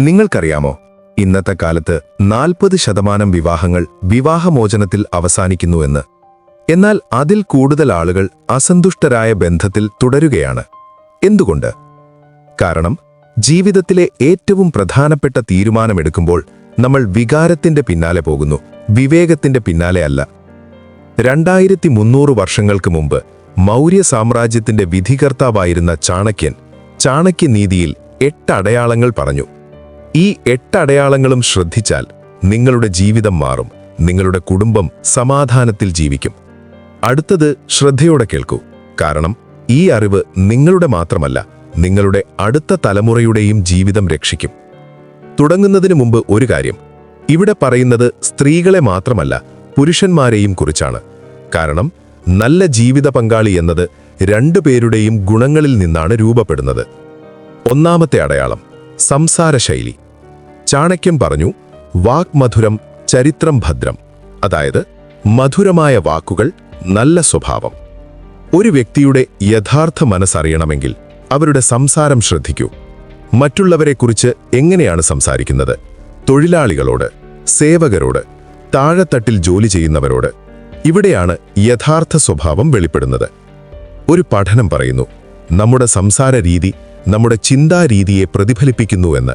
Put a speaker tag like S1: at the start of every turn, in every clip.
S1: നിങ്ങൾക്കറിയാമോ, ഇന്നത്തെ കാലത്ത് 40% വിവാഹങ്ങൾ വിവാഹമോചനത്തിൽ അവസാനിക്കുന്നുവെന്ന്. എന്നാൽ അതിൽ കൂടുതൽ ആളുകൾ അസന്തുഷ്ടരായ ബന്ധത്തിൽ തുടരുകയാണ്. എന്തുകൊണ്ട്? കാരണം ജീവിതത്തിലെ ഏറ്റവും പ്രധാനപ്പെട്ട തീരുമാനമെടുക്കുമ്പോൾ നമ്മൾ വികാരത്തിന്റെ പിന്നാലെ പോകുന്നു, വിവേകത്തിന്റെ പിന്നാലെ അല്ല. 2300 വർഷങ്ങൾക്ക് മുമ്പ് മൗര്യ സാമ്രാജ്യത്തിന്റെ വിധികർത്താവായിരുന്ന ചാണക്യൻ ചാണക്യനീതിയിൽ 8 അടയാളങ്ങൾ പറഞ്ഞു. ഈ 8 അടയാളങ്ങളും ശ്രദ്ധിച്ചാൽ നിങ്ങളുടെ ജീവിതം മാറും, നിങ്ങളുടെ കുടുംബം സമാധാനത്തിൽ ജീവിക്കും. അടുത്തത് ശ്രദ്ധയോടെ കേൾക്കൂ, കാരണം ഈ അറിവ് നിങ്ങളുടെ മാത്രമല്ല, നിങ്ങളുടെ അടുത്ത തലമുറയുടെയും ജീവിതം രക്ഷിക്കും. തുടങ്ങുന്നതിന് മുമ്പ് ഒരു കാര്യം, ഇവിടെ പറയുന്നത് സ്ത്രീകളെ മാത്രമല്ല, പുരുഷന്മാരെയും കുറിച്ചാണ്. കാരണം നല്ല ജീവിത പങ്കാളി എന്നത് 2 പേരുടെയും ഗുണങ്ങളിൽ നിന്നാണ് രൂപപ്പെടുന്നത്. ഒന്നാമത്തെ അടയാളം, സംസാരശൈലി. ചാണക്യൻ പറഞ്ഞു, വാക് മധുരം ചരിത്രം ഭദ്രം. അതായത് മധുരമായ വാക്കുകൾ, നല്ല സ്വഭാവം. ഒരു വ്യക്തിയുടെ യഥാർത്ഥ മനസ്സറിയണമെങ്കിൽ അവരുടെ സംസാരം ശ്രദ്ധിക്കൂ. മറ്റുള്ളവരെക്കുറിച്ച് എങ്ങനെയാണ് സംസാരിക്കുന്നത്? തൊഴിലാളികളോട്, സേവകരോട്, താഴെത്തട്ടിൽ ജോലി ചെയ്യുന്നവരോട്. ഇവിടെയാണ് യഥാർത്ഥ സ്വഭാവം വെളിപ്പെടുന്നത്. ഒരു പഠനം പറയുന്നു, നമ്മുടെ സംസാര രീതി നമ്മുടെ ചിന്താരീതിയെ പ്രതിഫലിപ്പിക്കുന്നുവെന്ന്.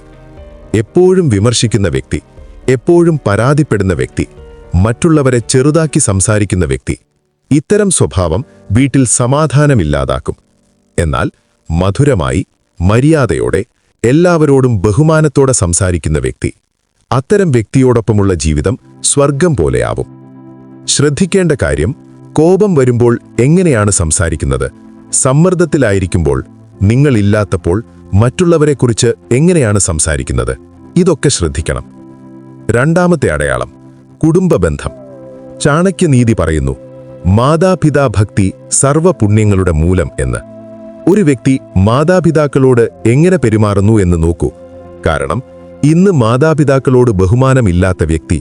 S1: എപ്പോഴും വിമർശിക്കുന്ന വ്യക്തി, എപ്പോഴും പരാതിപ്പെടുന്ന വ്യക്തി, മറ്റുള്ളവരെ ചെറുതാക്കി സംസാരിക്കുന്ന വ്യക്തി, ഇത്തരം സ്വഭാവം വീട്ടിൽ സമാധാനമില്ലാതാക്കും. എന്നാൽ മധുരമായി, മര്യാദയോടെ, എല്ലാവരോടും ബഹുമാനത്തോടെ സംസാരിക്കുന്ന വ്യക്തി, അത്തരം വ്യക്തിയോടൊപ്പമുള്ള ജീവിതം സ്വർഗം പോലെയാവും. ശ്രദ്ധിക്കേണ്ട കാര്യം, കോപം വരുമ്പോൾ എങ്ങനെയാണ് സംസാരിക്കുന്നത്? സമ്മർദ്ദത്തിലായിരിക്കുമ്പോൾ, നിങ്ങളില്ലാത്തപ്പോൾ മറ്റുള്ളവരെക്കുറിച്ച് എങ്ങനെയാണ് സംസാരിക്കുന്നത്? ഇതൊക്കെ ശ്രദ്ധിക്കണം. രണ്ടാമത്തെ അടയാളം, കുടുംബബന്ധം. ചാണക്യനീതി പറയുന്നു, മാതാപിതാഭക്തി സർവ്വപുണ്യങ്ങളുടെ മൂലം എന്ന്. ഒരു വ്യക്തി മാതാപിതാക്കളോട് എങ്ങനെ പെരുമാറുന്നു എന്ന് നോക്കൂ. കാരണം ഇന്ന് മാതാപിതാക്കളോട് ബഹുമാനമില്ലാത്ത വ്യക്തി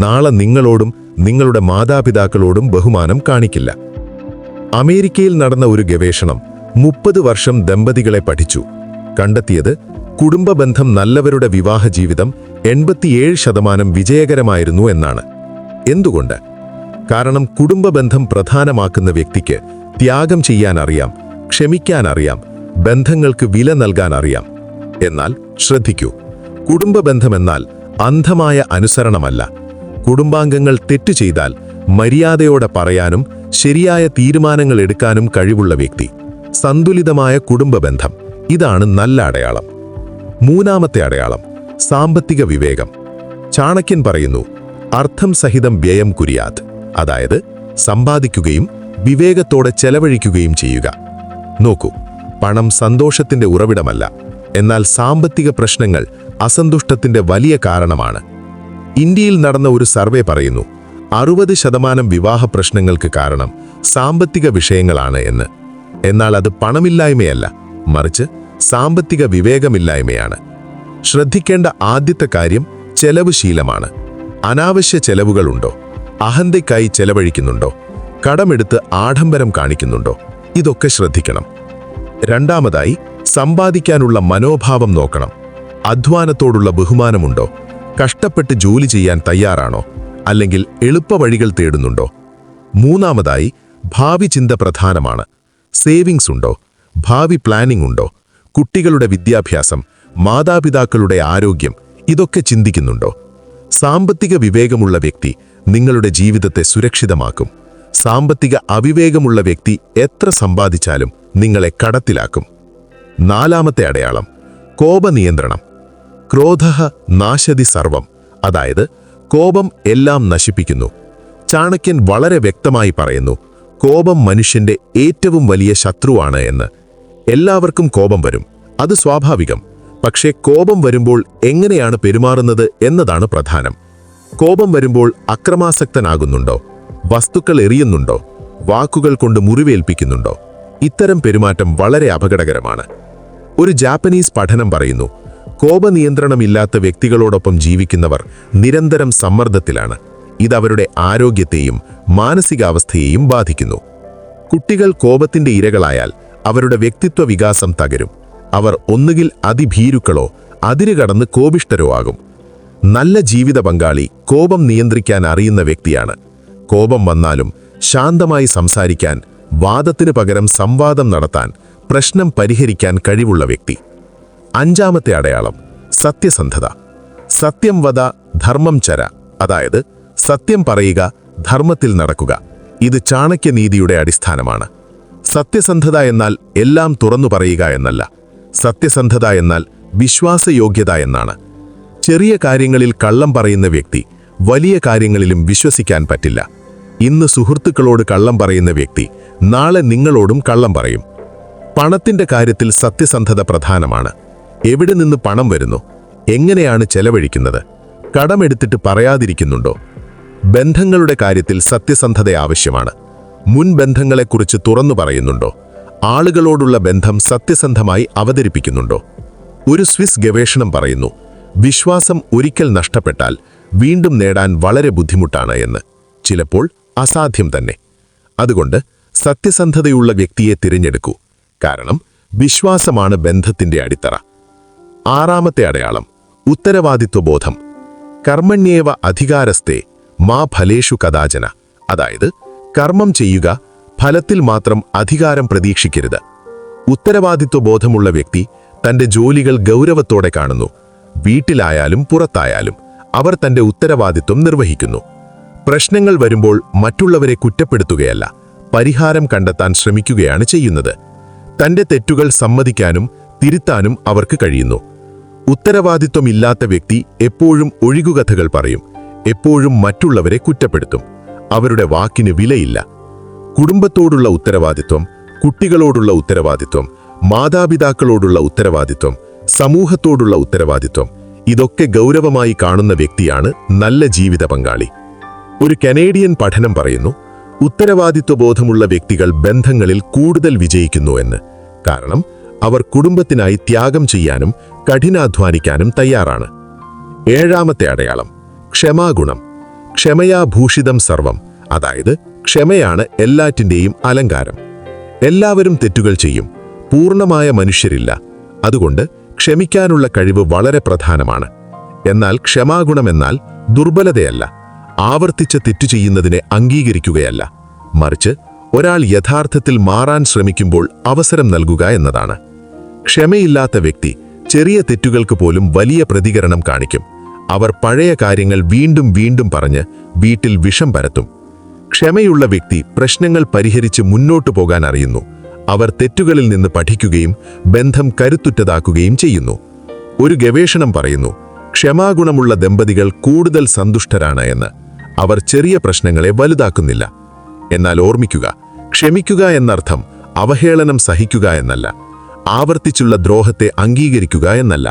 S1: നാളെ നിങ്ങളോടും നിങ്ങളുടെ മാതാപിതാക്കളോടും ബഹുമാനം കാണിക്കില്ല. അമേരിക്കയിൽ നടന്ന ഒരു ഗവേഷണം 30 വർഷം ദമ്പതികളെ പഠിച്ചു. കണ്ടെത്തിയത്, കുടുംബബന്ധം നല്ലവരുടെ വിവാഹ ജീവിതം 87% വിജയകരമായിരുന്നു എന്നാണ്. എന്തുകൊണ്ട്? കാരണം കുടുംബബന്ധം പ്രധാനമാക്കുന്ന വ്യക്തിക്ക് ത്യാഗം ചെയ്യാനറിയാം, ക്ഷമിക്കാനറിയാം, ബന്ധങ്ങൾക്ക് വില നൽകാനറിയാം. എന്നാൽ ശ്രദ്ധിക്കൂ, കുടുംബബന്ധമെന്നാൽ അന്ധമായ അനുസരണമല്ല. കുടുംബാംഗങ്ങൾ തെറ്റു ചെയ്താൽ മര്യാദയോടെ പറയാനും ശരിയായ തീരുമാനങ്ങൾ എടുക്കാനും കഴിവുള്ള വ്യക്തി. സന്തുലിതമായ കുടുംബബന്ധം, ഇതാണ് നല്ല അടയാളം. മൂന്നാമത്തെ അടയാളം, സാമ്പത്തിക വിവേകം. ചാണക്യൻ പറയുന്നു, അർത്ഥം സഹിതം വ്യയം കുര്യാത്. അതായത് സമ്പാദിക്കുകയും വിവേകത്തോടെ ചെലവഴിക്കുകയും ചെയ്യുക. നോക്കൂ, പണം സന്തോഷത്തിന്റെ ഉറവിടമല്ല, എന്നാൽ സാമ്പത്തിക പ്രശ്നങ്ങൾ അസന്തുഷ്ടത്തിന്റെ വലിയ കാരണമാണ്. ഇന്ത്യയിൽ നടന്ന ഒരു സർവേ പറയുന്നു, 60% വിവാഹ പ്രശ്നങ്ങൾക്ക് കാരണം സാമ്പത്തിക വിഷയങ്ങളാണ് എന്ന്. എന്നാൽ അത് പണമില്ലായ്മയല്ല, മറിച്ച് സാമ്പത്തിക വിവേകമില്ലായ്മയാണ്. ശ്രദ്ധിക്കേണ്ട ആദ്യത്തെ കാര്യം ചെലവ് ശീലമാണ്. അനാവശ്യ ചെലവുകളുണ്ടോ? അഹന്തയ്ക്കായി ചെലവഴിക്കുന്നുണ്ടോ? കടമെടുത്ത് ആഡംബരം കാണിക്കുന്നുണ്ടോ? ഇതൊക്കെ ശ്രദ്ധിക്കണം. രണ്ടാമതായി, സമ്പാദിക്കാനുള്ള മനോഭാവം നോക്കണം. അധ്വാനത്തോടുള്ള ബഹുമാനമുണ്ടോ? കഷ്ടപ്പെട്ട് ജോലി ചെയ്യാൻ തയ്യാറാണോ? അല്ലെങ്കിൽ എളുപ്പവഴികൾ തേടുന്നുണ്ടോ? മൂന്നാമതായി, ഭാവി ചിന്ത പ്രധാനമാണ്. സേവിങ്സ് ഉണ്ടോ? ഭാവി പ്ലാനിംഗ് ഉണ്ടോ? കുട്ടികളുടെ വിദ്യാഭ്യാസം, മാതാപിതാക്കളുടെ ആരോഗ്യം, ഇതൊക്കെ ചിന്തിക്കുന്നുണ്ടോ? സാമ്പത്തിക വിവേകമുള്ള വ്യക്തി നിങ്ങളുടെ ജീവിതത്തെ സുരക്ഷിതമാക്കും. സാമ്പത്തിക അവിവേകമുള്ള വ്യക്തി എത്ര സമ്പാദിച്ചാലും നിങ്ങളെ കടത്തിലാക്കും. നാലാമത്തെ അടയാളം, കോപനിയന്ത്രണം. ക്രോധഃ നാശതി സർവം. അതായത് കോപം എല്ലാം നശിപ്പിക്കുന്നു. ചാണക്യൻ വളരെ വ്യക്തമായി പറയുന്നു, കോപം മനുഷ്യന്റെ ഏറ്റവും വലിയ ശത്രുവാണ് എന്ന്. എല്ലാവർക്കും കോപം വരും, അത് സ്വാഭാവികം. പക്ഷേ കോപം വരുമ്പോൾ എങ്ങനെയാണ് പെരുമാറുന്നത് എന്നതാണ് പ്രധാനം. കോപം വരുമ്പോൾ അക്രമാസക്തനാകുന്നുണ്ടോ? വസ്തുക്കൾ എറിയുന്നുണ്ടോ? വാക്കുകൾ കൊണ്ട് മുറിവേൽപ്പിക്കുന്നുണ്ടോ? ഇത്തരം പെരുമാറ്റം വളരെ അപകടകരമാണ്. ഒരു ജാപ്പനീസ് പഠനം പറയുന്നു, കോപനിയന്ത്രണമില്ലാത്ത വ്യക്തികളോടൊപ്പം ജീവിക്കുന്നവർ നിരന്തരം സമ്മർദ്ദത്തിലാണ്. ഇതവരുടെ ആരോഗ്യത്തെയും മാനസികാവസ്ഥയെയും ബാധിക്കുന്നു. കുട്ടികൾ കോപത്തിന്റെ ഇരകളായാൽ അവരുടെ വ്യക്തിത്വ വികാസം തകരും. അവർ ഒന്നുകിൽ അതിഭീരുക്കളോ അതിരുകടന്ന് കോപിഷ്ഠരോ ആകും. നല്ല ജീവിത പങ്കാളി കോപം നിയന്ത്രിക്കാൻ അറിയുന്ന വ്യക്തിയാണ്. കോപം വന്നാലും ശാന്തമായി സംസാരിക്കാൻ, വാദത്തിനു പകരം സംവാദം നടത്താൻ, പ്രശ്നം പരിഹരിക്കാൻ കഴിവുള്ള വ്യക്തി. അഞ്ചാമത്തെ അടയാളം സത്യസന്ധത. സത്യം വദ ധർമ്മം ചര, അതായത് സത്യം പറയുക, ധർമ്മത്തിൽ നടക്കുക. ഇത് ചാണക്യനീതിയുടെ അടിസ്ഥാനമാണ്. സത്യസന്ധത എന്നാൽ എല്ലാം തുറന്നു പറയുക എന്നല്ല. സത്യസന്ധത എന്നാൽ വിശ്വാസയോഗ്യത എന്നാണ്. ചെറിയ കാര്യങ്ങളിൽ കള്ളം പറയുന്ന വ്യക്തി വലിയ കാര്യങ്ങളിലും വിശ്വസിക്കാൻ പറ്റില്ല. ഇന്ന് സുഹൃത്തുക്കളോട് കള്ളം പറയുന്ന വ്യക്തി നാളെ നിങ്ങളോടും കള്ളം പറയും. പണത്തിന്റെ കാര്യത്തിൽ സത്യസന്ധത പ്രധാനമാണ്. എവിടെ നിന്ന് പണം വരുന്നു, എങ്ങനെയാണ് ചെലവഴിക്കുന്നത്, കടമെടുത്തിട്ട് പറയാതിരിക്കുന്നുണ്ടോ? ബന്ധങ്ങളുടെ കാര്യത്തിൽ സത്യസന്ധത ആവശ്യമാണ്. മുൻ ബന്ധങ്ങളെക്കുറിച്ച് തുറന്നു പറയുന്നുണ്ടോ? ആളുകളോടുള്ള ബന്ധം സത്യസന്ധമായി അവതരിപ്പിക്കുന്നുണ്ടോ? ഒരു സ്വിസ് ഗവേഷണം പറയുന്നു, വിശ്വാസം ഒരിക്കൽ നഷ്ടപ്പെട്ടാൽ വീണ്ടും നേടാൻ വളരെ ബുദ്ധിമുട്ടാണ് എന്ന്. ചിലപ്പോൾ അസാധ്യം തന്നെ. അതുകൊണ്ട് സത്യസന്ധതയുള്ള വ്യക്തിയെ തിരഞ്ഞെടുക്കൂ. കാരണം വിശ്വാസമാണ് ബന്ധത്തിന്റെ അടിത്തറ. ആറാമത്തെ അടയാളം ഉത്തരവാദിത്വബോധം. കർമ്മണ്യേവ അധികാരസ്ഥേ മാ ഫലേഷു കദാചന, അതായത് കർമ്മം ചെയ്യുക, ഫലത്തിൽ മാത്രം അധികാരം പ്രതീക്ഷിക്കരുത്. ഉത്തരവാദിത്വബോധമുള്ള വ്യക്തി തന്റെ ജോലികൾ ഗൗരവത്തോടെ കാണുന്നു. വീട്ടിലായാലും പുറത്തായാലും അവർ തന്റെ ഉത്തരവാദിത്വം നിർവഹിക്കുന്നു. പ്രശ്നങ്ങൾ വരുമ്പോൾ മറ്റുള്ളവരെ കുറ്റപ്പെടുത്തുകയല്ല, പരിഹാരം കണ്ടെത്താൻ ശ്രമിക്കുകയാണ് ചെയ്യുന്നത്. തന്റെ തെറ്റുകൾ സമ്മതിക്കാനും തിരുത്താനും അവർക്ക് കഴിയുന്നു. ഉത്തരവാദിത്വമില്ലാത്ത വ്യക്തി എപ്പോഴും ഒഴികുകഥകൾ പറയും, എപ്പോഴും മറ്റുള്ളവരെ കുറ്റപ്പെടുത്തും. അവരുടെ വാക്കിന് വിലയില്ല. കുടുംബത്തോടുള്ള ഉത്തരവാദിത്വം, കുട്ടികളോടുള്ള ഉത്തരവാദിത്വം, മാതാപിതാക്കളോടുള്ള ഉത്തരവാദിത്വം, സമൂഹത്തോടുള്ള ഉത്തരവാദിത്വം, ഇതൊക്കെ ഗൗരവമായി കാണുന്ന വ്യക്തിയാണ് നല്ല ജീവിത പങ്കാളി. ഒരു കനേഡിയൻ പഠനം പറയുന്നു, ഉത്തരവാദിത്വബോധമുള്ള വ്യക്തികൾ ബന്ധങ്ങളിൽ കൂടുതൽ വിജയിക്കുന്നു എന്ന്. കാരണം അവർ കുടുംബത്തിനായി ത്യാഗം ചെയ്യാനും കഠിനാധ്വാനിക്കാനും തയ്യാറാണ്. ഏഴാമത്തെ അടയാളം ക്ഷമാഗുണം. ക്ഷമയാ ഭൂഷിതം സർവം, അതായത് ക്ഷമയാണ് എല്ലാറ്റിൻ്റെയും അലങ്കാരം. എല്ലാവരും തെറ്റുകൾ ചെയ്യും, പൂർണ്ണമായ മനുഷ്യരില്ല. അതുകൊണ്ട് ക്ഷമിക്കാനുള്ള കഴിവ് വളരെ പ്രധാനമാണ്. എന്നാൽ ക്ഷമാഗുണമെന്നാൽ ദുർബലതയല്ല, ആവർത്തിച്ച തെറ്റു ചെയ്യുന്നതിനെ അംഗീകരിക്കുകയല്ല. മറിച്ച് ഒരാൾ യഥാർത്ഥത്തിൽ മാറാൻ ശ്രമിക്കുമ്പോൾ അവസരം നൽകുക എന്നതാണ്. ക്ഷമയില്ലാത്ത വ്യക്തി ചെറിയ തെറ്റുകൾക്ക് പോലും വലിയ പ്രതികരണം കാണിക്കും. അവർ പഴയ കാര്യങ്ങൾ വീണ്ടും വീണ്ടും പറഞ്ഞ് വീട്ടിൽ വിഷം പരത്തും. ക്ഷമയുള്ള വ്യക്തി പ്രശ്നങ്ങൾ പരിഹരിച്ച് മുന്നോട്ടു പോകാൻ അറിയുന്നു. അവർ തെറ്റുകളിൽ നിന്ന് പഠിക്കുകയും ബന്ധം കരുത്തുറ്റതാക്കുകയും ചെയ്യുന്നു. ഒരു ഗവേഷണം പറയുന്നു, ക്ഷമാഗുണമുള്ള ദമ്പതികൾ കൂടുതൽ സന്തുഷ്ടരാണ് എന്ന്. അവർ ചെറിയ പ്രശ്നങ്ങളെ വലുതാക്കുന്നില്ല. എന്നാൽ ഓർമ്മിക്കുക, ക്ഷമിക്കുക എന്നർത്ഥം അവഹേളനം സഹിക്കുക എന്നല്ല, ആവർത്തിച്ചുള്ള ദ്രോഹത്തെ അംഗീകരിക്കുക എന്നല്ല.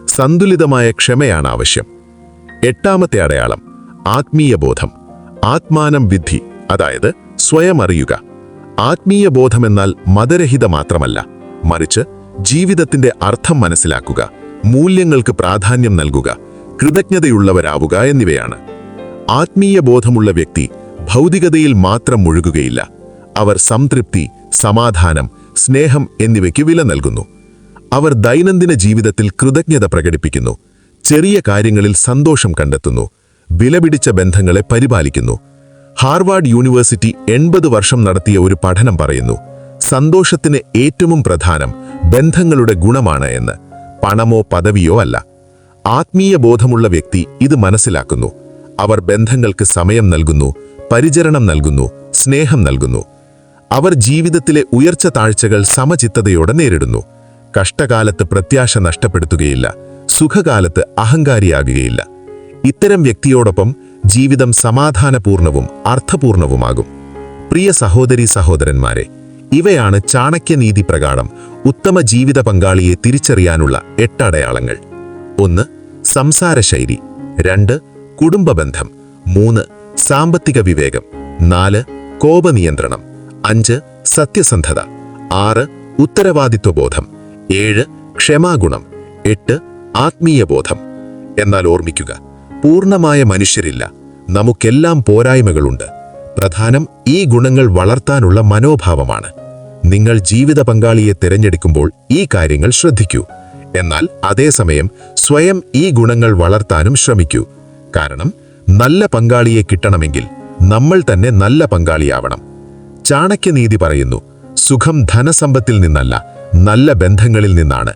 S1: സന്തുലിതമായ ക്ഷമയാണ് ആവശ്യം. എട്ടാമത്തെ അടയാളം ആത്മീയ ബോധം. ആത്മാനം വിദ്ധി, അതായത് സ്വയം അറിയുക. ആത്മീയ ബോധമെന്നാൽ മതരഹിത മാത്രമല്ല, മറിച്ച് ജീവിതത്തിന്റെ അർത്ഥം മനസ്സിലാക്കുക, മൂല്യങ്ങൾക്ക് പ്രാധാന്യം നൽകുക, കൃതജ്ഞതയുള്ളവരാവുക എന്നിവയാണ്. ആത്മീയ ബോധമുള്ള വ്യക്തി ഭൗതികതയിൽ മാത്രം മുഴുകുകയില്ല. അവർ സംതൃപ്തി, സമാധാനം, സ്നേഹം എന്നിവയ്ക്ക് വില നൽകുന്നു. അവർ ദൈനംദിന ജീവിതത്തിൽ കൃതജ്ഞത പ്രകടിപ്പിക്കുന്നു, ചെറിയ കാര്യങ്ങളിൽ സന്തോഷം കണ്ടെത്തുന്നു, വിലപിടിച്ച ബന്ധങ്ങളെ പരിപാലിക്കുന്നു. ഹാർവാർഡ് യൂണിവേഴ്സിറ്റി 80 വർഷം നടത്തിയ ഒരു പഠനം പറയുന്നു, സന്തോഷത്തിന് ഏറ്റവും പ്രധാനം ബന്ധങ്ങളുടെ ഗുണമാണ് എന്ന്, പണമോ പദവിയോ അല്ല. ആത്മീയ ബോധമുള്ള വ്യക്തി ഇത് മനസ്സിലാക്കുന്നു. അവർ ബന്ധങ്ങൾക്ക് സമയം നൽകുന്നു, പരിചരണം നൽകുന്നു, സ്നേഹം നൽകുന്നു. അവർ ജീവിതത്തിലെ ഉയർച്ച താഴ്ചകൾ സമചിത്തതയോടെ നേരിടുന്നു. കഷ്ടകാലത്ത് പ്രത്യാശ നഷ്ടപ്പെടുത്തുകയില്ല, സുഖകാലത്ത് അഹങ്കാരിയാകുകയില്ല. ഇത്തരം വ്യക്തിയോടൊപ്പം ജീവിതം സമാധാനപൂർണവും അർത്ഥപൂർണവുമാകും. പ്രിയ സഹോദരീ സഹോദരന്മാരെ, ഇവയാണ് ചാണക്യനീതി പ്രകാരം ഉത്തമ ജീവിത പങ്കാളിയെ തിരിച്ചറിയാനുള്ള 8 അടയാളങ്ങൾ. 1. സംസാരശൈലി. 2. കുടുംബബന്ധം. 3. സാമ്പത്തിക വിവേകം. 4. കോപനിയന്ത്രണം. 5. സത്യസന്ധത. 6. ഉത്തരവാദിത്വബോധം. 7. ക്ഷമാഗുണം. 8. ആത്മീയബോധം. എന്നാൽ ഓർമ്മിക്കുക, പൂർണ്ണമായ മനുഷ്യരില്ല. നമുക്കെല്ലാം പോരായ്മകളുണ്ട്. പ്രധാനം ഈ ഗുണങ്ങൾ വളർത്താനുള്ള മനോഭാവമാണ്. നിങ്ങൾ ജീവിത പങ്കാളിയെ തിരഞ്ഞെടുക്കുമ്പോൾ ഈ കാര്യങ്ങൾ ശ്രദ്ധിക്കൂ. എന്നാൽ അതേസമയം സ്വയം ഈ ഗുണങ്ങൾ വളർത്താനും ശ്രമിക്കൂ. കാരണം നല്ല പങ്കാളിയെ കിട്ടണമെങ്കിൽ നമ്മൾ തന്നെ നല്ല പങ്കാളിയാവണം. ചാണക്യനീതി പറയുന്നു, സുഖം ധനസമ്പത്തിൽ നിന്നല്ല, നല്ല ബന്ധങ്ങളിൽ നിന്നാണ്.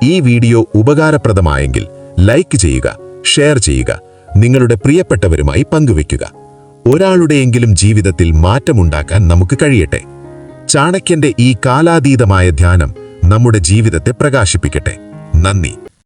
S1: ഈ വീഡിയോ ഉപകാരപ്രദമായെങ്കിൽ ലൈക്ക് ചെയ്യുക, ഷെയർ ചെയ്യുക, നിങ്ങളുടെ പ്രിയപ്പെട്ടവരുമായി പങ്കുവെക്കുക. ഒരാളുടെയെങ്കിലും ജീവിതത്തിൽ മാറ്റമുണ്ടാക്കാൻ നമുക്ക് കഴിയട്ടെ. ചാണക്യന്റെ ഈ കാലാതീതമായ ധ്യാനം നമ്മുടെ ജീവിതത്തെ പ്രകാശിപ്പിക്കട്ടെ. നന്ദി.